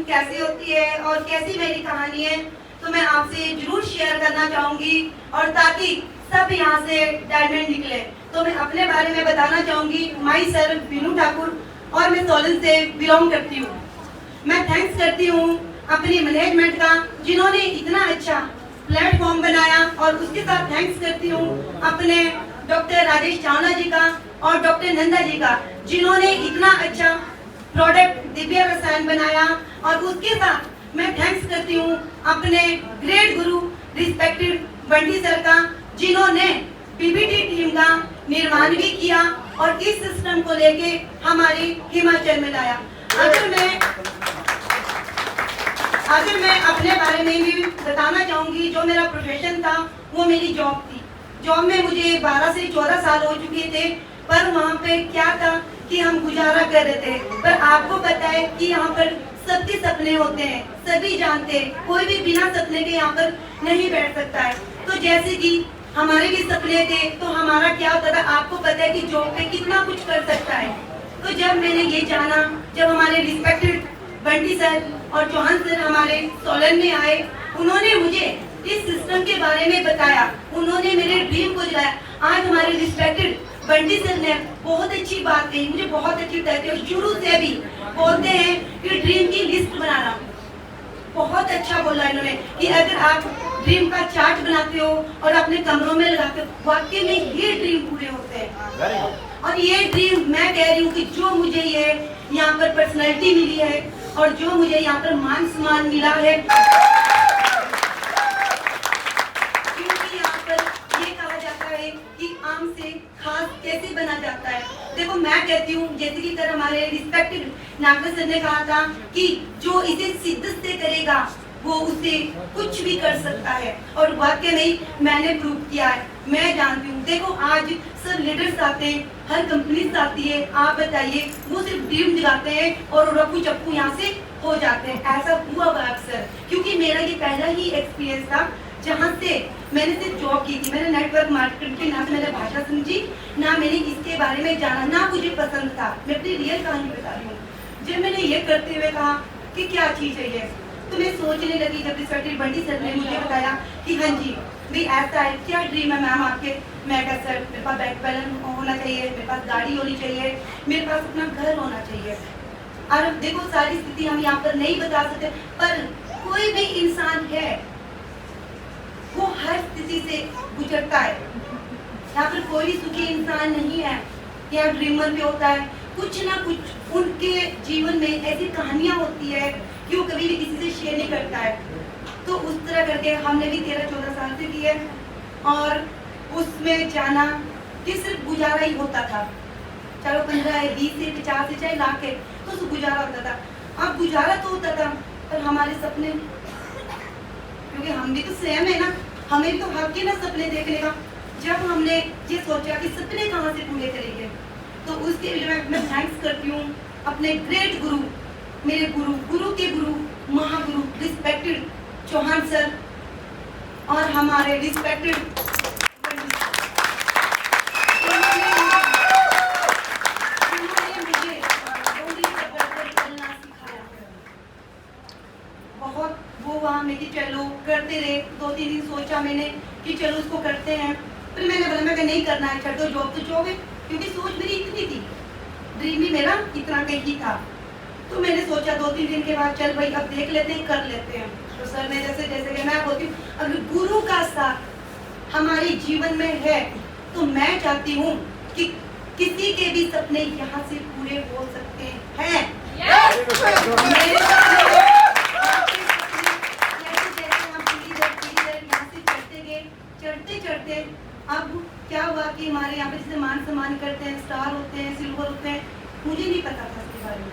कैसी होती है और कैसी मेरी कहानी है, तो मैं आपसे जरूर शेयर करना चाहूंगी। और ताकि सब यहाँ से डायमंड निकले, तो मैं अपने बारे में बताना चाहूंगी। माई सेल्फ बीनू ठाकुर, और मैं सोलन से बिलोंग करती हूँ। मैं थैंक्स करती हूँ अपनी मैनेजमेंट का, जिन्होंने इतना अच्छा प्लेटफॉर्म बनाया, और उसके साथ थैंक्स करती हूँ अपने डॉक्टर राजेश चावला जी का और डॉक्टर नंदा जी का, जिन्होंने इतना अच्छा प्रोडक्ट दिव्य रसायन बनाया। और उसके साथ मैं थैंक्स करती हूँ अपने ग्रेट गुरु रिस्पेक्टेड बंटी सर का, जिन्होंने पीपीटी टीम का निर्माण भी किया और इस सिस्टम को लेके हमारी हिमाचल में लाया। अगर मैं अपने बारे में भी बताना चाहूंगी, जो मेरा प्रोफेशन था वो मेरी जॉब थी। जॉब में मुझे 12 से 14 साल हो चुके थे, पर वहाँ पे क्या था कि हम गुजारा कर रहे थे। पर आपको पता है कि यहाँ पर सबके सपने होते हैं, सभी जानते हैं, कोई भी बिना सपने के यहाँ पर नहीं बैठ सकता है। तो जैसे कि हमारे भी सपने थे, तो हमारा क्या होता था, आपको पता है कि जॉब पे कितना कुछ कर सकता है। तो जब मैंने ये जाना, जब हमारे रिस्पेक्टेड बंटी सर और चौहान सर हमारे सोलन में आए, उन्होंने मुझे इस सिस्टम के बारे में बताया, उन्होंने मेरे ड्रीम को जगाया। आज हमारे रिस्पेक्टेड बंटी सर ने बहुत अच्छी बात कही, मुझे बहुत अच्छी लगती है। शुरू से भी बोलते हैं कि ड्रीम की लिस्ट बनाना, बहुत अच्छा बोला इन्होंने कि अगर आप ड्रीम का चार्ट बनाते हो और अपने कमरों में लगाते हो, वाकई में ये ड्रीम पूरे होते हैं। और ये ड्रीम मैं कह रही हूँ कि जो मुझे ये यहाँ पर पर्सनैलिटी मिली है और जो मुझे यहाँ पर मान सम्मान मिला है, क्योंकि यहाँ पर ये कहा जाता है कि आम से खास कैसे बना जाता है। देखो मैं कहती हूँ, जैसे कि कर हमारे रिस्पेक्टेड नागराज सर ने कहा था कि जो इसे शिद्दत से करेगा वो उसे कुछ भी कर सकता है, और वाकई में मैंने प्रूव किया है। मैं जानती हूँ, देखो आज सब लीडर्स आते हैं, हर कंपनी आती है, आप बताइए, वो सिर्फ ड्रीम दिखाते हैं और रफू चप्पू यहाँ से हो जाते हैं। ऐसा हुआ अक्सर, क्योंकि मेरा ये पहला ही एक्सपीरियंस था जहाँ से मैंने सिर्फ जॉब की थी। मैंने नेटवर्क मार्केटिंग की, ना मैंने भाषा समझी, ना मैंने इसके बारे में जाना, ना मुझे पसंद था। मैं अपनी रियल कहानी बता रही हूँ। जब मैंने ये करते हुए कहा कि क्या चीज़ है ये, तो मैं सोचने लगी। जब रिस्पेक्टेड बंटी सर ने मुझे बताया कि हाँ जी भी ऐसा है, क्या ड्रीम है मैम आपके। मैं कहा सर मेरे पास बैंक बैलेंस होना चाहिए, मेरे पास गाड़ी होनी चाहिए, मेरे पास अपना घर होना चाहिए। और देखो सारी स्थिति हम यहाँ पर नहीं बता सकते, पर कोई भी इंसान है वो हर स्थिति से गुजरता है। यहाँ पर कोई सुखी इंसान नहीं है। यहाँ ड्रीमर भी होता है, कुछ ना कुछ उनके जीवन में ऐसी कहानियां होती है कि वो कभी भी किसी से शेयर नहीं करता है। तो उस तरह करके हमने भी 13-14 साल से की है, और उसमें जाना कि सिर्फ गुजारा ही होता था। चलो 15 20 से 50 से चाहे लाख है, तो गुजारा होता था। अब गुजारा तो होता था, पर हमारे सपने, क्योंकि हम भी तो सेम है ना, हमें भी तो हक है ना सपने देखने का। जब हमने ये सोचा कि सपने कहाँ से पूरे करेंगे, तो उसके लिए मैं थैंक्स करती हूँ अपने ग्रेट गुरु, मेरे गुरु के गुरु, महागुरु रिस्पेक्टेड चौहान सर और हमारे रिस्पेक्टेड बहुत वो वहाँ में कि चलो करते रहे। 2-3 दिन सोचा मैंने कि चलो उसको करते हैं, फिर मैंने बोला मैं नहीं करना है, छੱਡ दो, जॉब तो जॉब है, क्योंकि सोच मेरी इतनी थी ड्रीम भी मेरा इतना का ही था। तो मैंने सोचा 2-3 दिन के बाद चल भाई अब देख लेते हैं, कर लेते हैं। तो सर ने जैसे जैसे मैं बोलती हूँ अगर गुरु का साथ हमारे जीवन में है तो मैं चाहती हूँ कि किसी के भी सपने यहाँ से पूरे हो सकते हैं। मेरे सपने चढ़ते चढ़ते अब क्या हुआ कि हमारे यहाँ पे जैसे मान सम्मान करते हैं, स्टार होते हैं, सिल्वर होते हैं, मुझे नहीं पता था इसके बारे में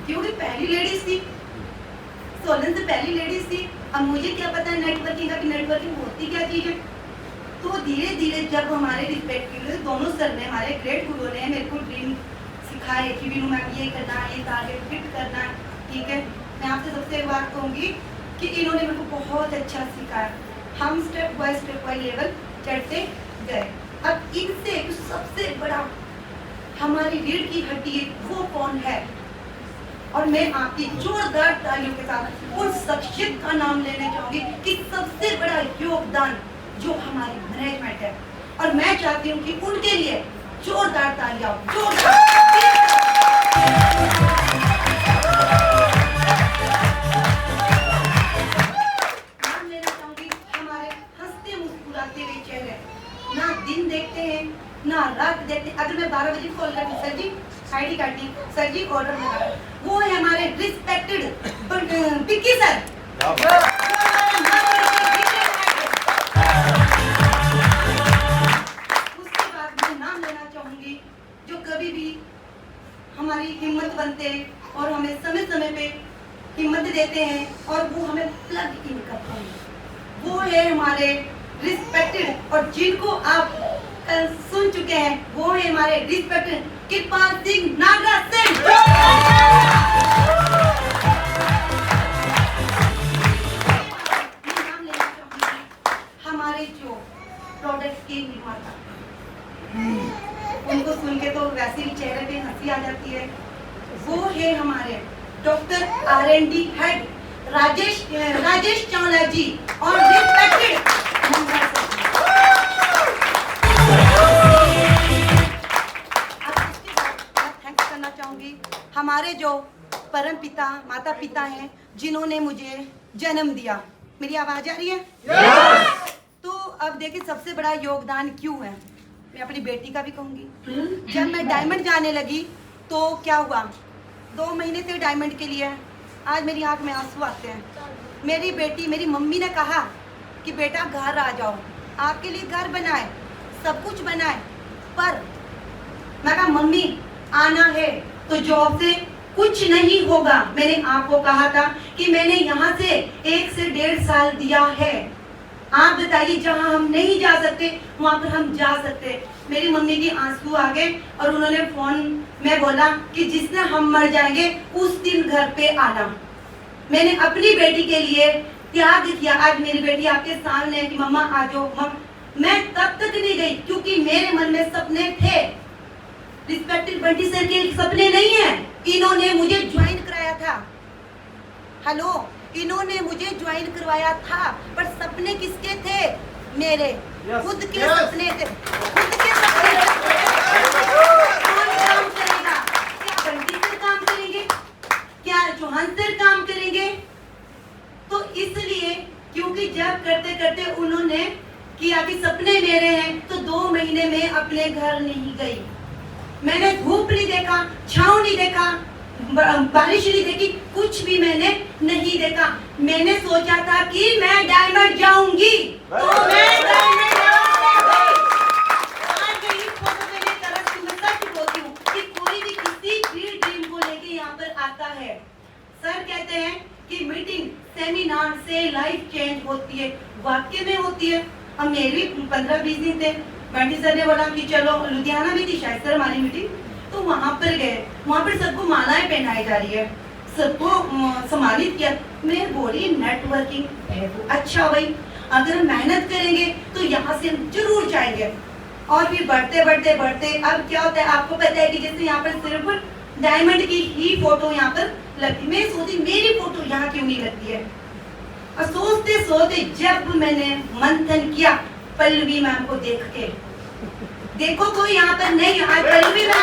क्योंकि पहली लेडीज थी, सोलन से पहली लेडीज थी। अब मुझे क्या पता है नेटवर्किंग का कि नेटवर्किंग होती क्या चीज है। तो धीरे धीरे जब हमारे रिस्पेक्टिव दोनों सर ने, हमारे ग्रेट गुरु ने मेरे को ड्रीम सिखाए कि भी मैम ये करना, ये टारगेट फिट करना, ठीक है। मैं आपसे सबसे एक बात कहूँगी कि इन्होंने मेरे को बहुत अच्छा सिखाया। हम स्टेप बाय लेवल चढ़ते गए। अब इनसे सबसे बड़ा हमारी रीढ़ की हड्डी वो कौन है, और मैं आपकी जोरदार तालियों के साथ उन शख्सियत का नाम लेने चाहूंगी कि सबसे बड़ा योगदान जो हमारी मैनेजमेंट है, और मैं चाहती हूँ कि उनके लिए जोरदार तालियां, जोरदार नाम लेना चाहूंगी। हमारे हंसते मुस्कुराते हुए चेहरे, ना दिन देखते हैं ना रात देखते। अगर मैं 12 बजे कॉल करती हूँ, सर जी आईडी कार्ड दी, सर जी ऑर्डर लगा, वो है हमारे रिस्पेक्टेड पिक्की सर। उसके बाद मैं नाम लेना चाहूंगी जो कभी भी हमारी हिम्मत बनते हैं और हमें समय समय पे हिम्मत देते हैं और वो हमें प्लग इन करते हैं, वो है हमारे रिस्पेक्टेड, और जिनको आप सुन चुके हैं वो है हमारे रिस्पेक्टेड कृपाल सिंह नागराज सिंह। नाम लेना चाहूंगी हमारे जो प्रोडक्ट के निर्माता, उनको सुन के तो वैसे ही चेहरे पे हंसी आ जाती है, वो है हमारे doctor R&D head Rajesh Chawla ji और रिस्पेक्टेड हमारे जो परम पिता माता पिता हैं जिन्होंने मुझे जन्म दिया। मेरी आवाज आ रही है? तो अब देखिए सबसे बड़ा योगदान क्यों है, मैं अपनी बेटी का भी कहूंगी। जब मैं डायमंड जाने लगी तो क्या हुआ, 2 महीने से डायमंड के लिए आज मेरी आंख में आंसू आते हैं। मेरी बेटी, मेरी मम्मी ने कहा कि बेटा घर आ जाओ, आपके लिए घर बनाए, सब कुछ बनाए, पर मैं कहा मम्मी आना है तो जॉब से कुछ नहीं होगा। मैंने आपको कहा था कि मैंने यहाँ से 1 से 1.5 साल दिया है, आप बताइए जहाँ हम नहीं जा सकते वहाँ पर हम जा सकते। मेरी मम्मी की आंसू आ गए और उन्होंने फोन में बोला कि जिस दिन हम मर जाएंगे उस दिन घर पे आना। मैंने अपनी बेटी के लिए त्याग किया। आज मेरी बेटी आपके सामने है कि मम्मा आ जाओ। मैं तब तक नहीं गई क्योंकि मेरे मन में सपने थे, रिस्पेक्टेड बंटी सर के सपने नहीं है। इन्होंने मुझे ज्वाइन कराया था, हेलो, इन्होंने मुझे ज्वाइन करवाया था, पर सपने किसके थे? मेरे खुद के सपने थे, खुद के सपने। कौन काम करेगा? क्या बंटी सर काम करेंगे? क्या चौहान सर काम करेंगे? तो इसलिए क्योंकि जब करते करते उन्होंने किया कि सपने मेरे हैं, तो 2 महीने में अपने घर नहीं गई। मैंने धूप नहीं देखा, छांव नहीं देखा, बारिश नहीं देखी, कुछ भी मैंने नहीं देखा। मैंने सोचा था कि मैं डायमंड जाऊंगी, तो मैं डायमंड बोलती हूँ कि कोई भी किसी भी ड्रीम को लेके यहाँ पर आता है, सर कहते हैं कि मीटिंग सेमिनार से लाइफ चेंज होती है, वाकई में होती है। हम मेरी 15-20 दिन थे, बंटी सर ने बोला कि चलो, लुधियाना में थी शायद सर हमारी मीटिंग, तो वहां पर गए। वहां पर सबको मालाएं पहनाई जा रही है, सबको सम्मानित किया। मैं बोली नेटवर्किंग है तो अच्छा भाई, अगर हम मेहनत करेंगे तो यहाँ से हम जरूर जाएंगे। और फिर बढ़ते बढ़ते बढ़ते अब क्या होता है आपको पता है कि जैसे यहाँ पर सिर्फ डायमंड की ही फोटो यहाँ पर लगती, मैं सोची मेरी फोटो यहाँ क्यों नहीं लगती है। और सोचते सोचते जब मैंने मंथन किया पल्लवी मैम को देख के, देखो कोई यहाँ पर नहीं, आज पल्लवी मैम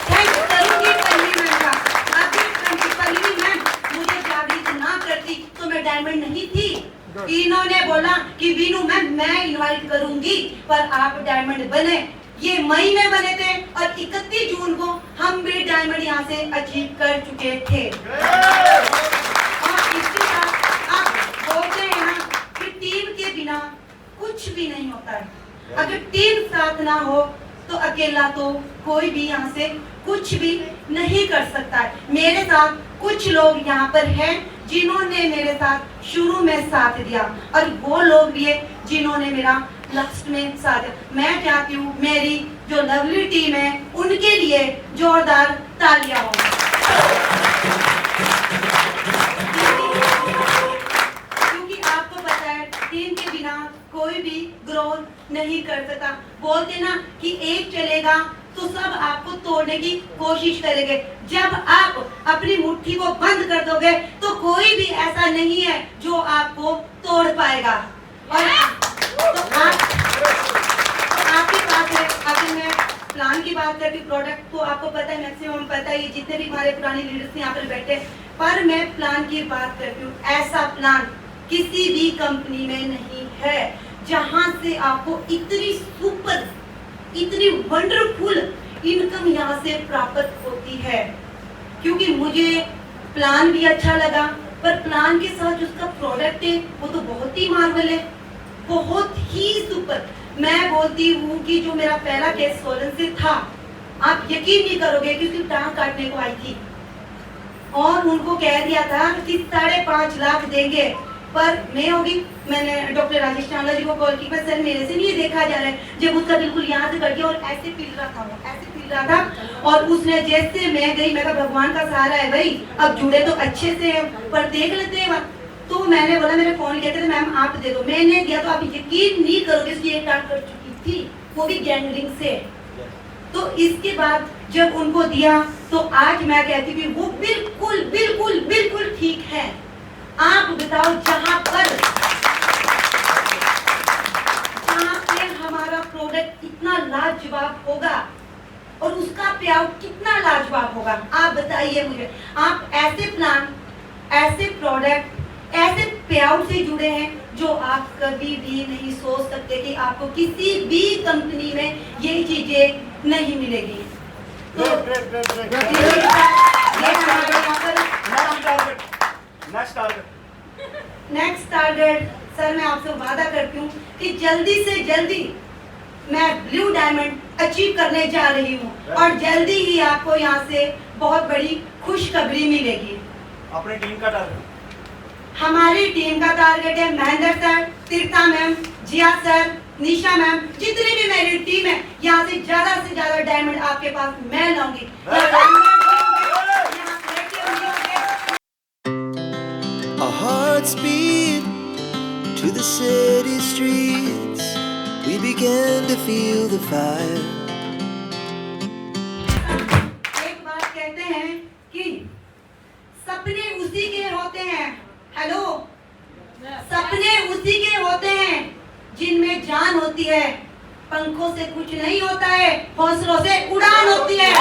थैंक करूंगी पल्लवी मैम का। अभी पल्लवी मैम मुझे जागृत ना करती तो मैं डायमंड नहीं थी। इन्होंने बोला कि वीनू मैम मैं इनवाइट करूंगी, पर आप डायमंड बने। ये मई में बने थे और 31 जून को हम भी डायमंड यहाँ से अचीव कर चुके थे। और इसके साथ आप बोलते हैं ना कि टीम के बिना कुछ भी नहीं होता है। अगर टीम साथ ना हो तो अकेला तो कोई भी यहाँ से कुछ भी नहीं कर सकता है। मेरे साथ कुछ लोग यहाँ पर हैं जिन्होंने मेरे साथ शुरू में साथ दिया, और वो लोग भी है जिन्होंने मेरा लास्ट में साथ दिया। मैं चाहती हूँ मेरी जो लवली टीम है उनके लिए जोरदार तालियां हो, क्योंकि आपको पता है टीम के बिना कोई भी ग्रोथ नहीं कर सकता। बोलते ना कि एक चलेगा तो सब आपको तोड़ने की कोशिश करेंगे। जब आप अपनी मुट्ठी को बंद कर दोगे तो कोई भी ऐसा नहीं है जो आपको तोड़ पाएगा। और तो आपके पास है, अगर मैं प्लान की बात करती प्रोडक्ट तो आपको पता है, मैक्सिमम पता है, जितने भी हमारे पुराने लीडर्स यहाँ पर बैठे, पर मैं प्लान की बात करती हूँ। ऐसा प्लान किसी भी कंपनी में नहीं है जहां से आपको इतनी सुपर, इतनी वंडरफुल इनकम यहाँ से प्राप्त होती है। क्योंकि मुझे प्लान भी अच्छा लगा, पर प्लान के साथ उसका प्रोडक्ट है वो तो बहुत ही मार्वल है, बहुत ही सुपर। मैं बोलती हूँ कि जो मेरा पहला केस सोलन से था, आप यकीन नहीं करोगे कि उसकी टांग काटने को आई थी और उनको कह दिया था कि 5.5 लाख देंगे, पर मैं होगी, मैंने डॉक्टर राजेश चावला जी को कॉल की, पर सर मेरे से नहीं देखा जा रहा है। जब उसका बिल्कुल यहाँ से कट गया और ऐसे पील रहा था, वो ऐसे पील रहा था, और उसने जैसे मैं गई, मैं कहा भगवान का सहारा है भाई, अब जुड़े तो अच्छे से है पर देख लेते हैं। तो मैंने बोला, मेरे फोन कहते थे मैम आप दे दो, मैंने दिया तो आप यकीन नहीं करोगे उसकी एक टांग कट चुकी थी, वो भी गैंगरिंग से। तो इसके बाद जब उनको दिया तो आज मैं कहती हूँ वो बिल्कुल बिल्कुल बिल्कुल ठीक है। आप बताओ जहां पे हमारा प्रोडक्ट इतना लाजवाब होगा और उसका पे आउट कितना लाजवाब होगा, आप बताइए मुझे। आप ऐसे प्लान, ऐसे प्रोडक्ट, ऐसे पे आउट से जुड़े हैं जो आप कभी भी नहीं सोच सकते कि आपको किसी भी कंपनी में ये चीजें नहीं मिलेगी। तो नेक्स्ट टारगेट सर, मैं आपसे वादा करती हूँ कि जल्दी से जल्दी मैं ब्लू डायमंड अचीव करने जा रही हूँ, और जल्दी ही आपको यहाँ से बहुत बड़ी खुशखबरी मिलेगी। अपनी टीम का टारगेट? हमारी टीम का टारगेट है महेंद्र सर, तीर्था मैम, जिया सर, निशा मैम, जितनी भी मेरी टीम है, यहाँ से ज्यादा डायमंड आपके पास मैं लाऊंगी। Our hearts beat to the city streets. We began to feel the fire. एक बात कहते हैं कि सपने उसी के होते हैं, हेलो, सपने उसी के होते हैं जिनमें जान होती है। पंखों से कुछ नहीं होता है, हौसलों से उड़ान होती है।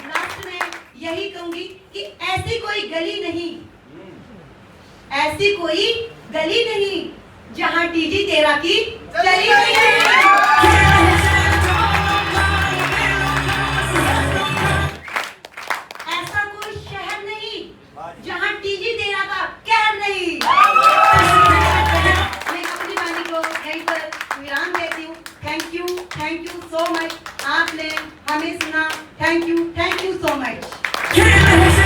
लास्ट में यही कहूंगी कि ऐसी कोई गली नहीं, ऐसी कोई गली नहीं जहां टीजी तेरा की चली नहीं है। ऐसा कोई शहर नहीं जहां टीजी तेरा का कहर नहीं। मैं अपनी वाणी को यहीं पर विराम देती हूँ। Thank you so much. आपने हमें सुना, थैंक यू सो मच।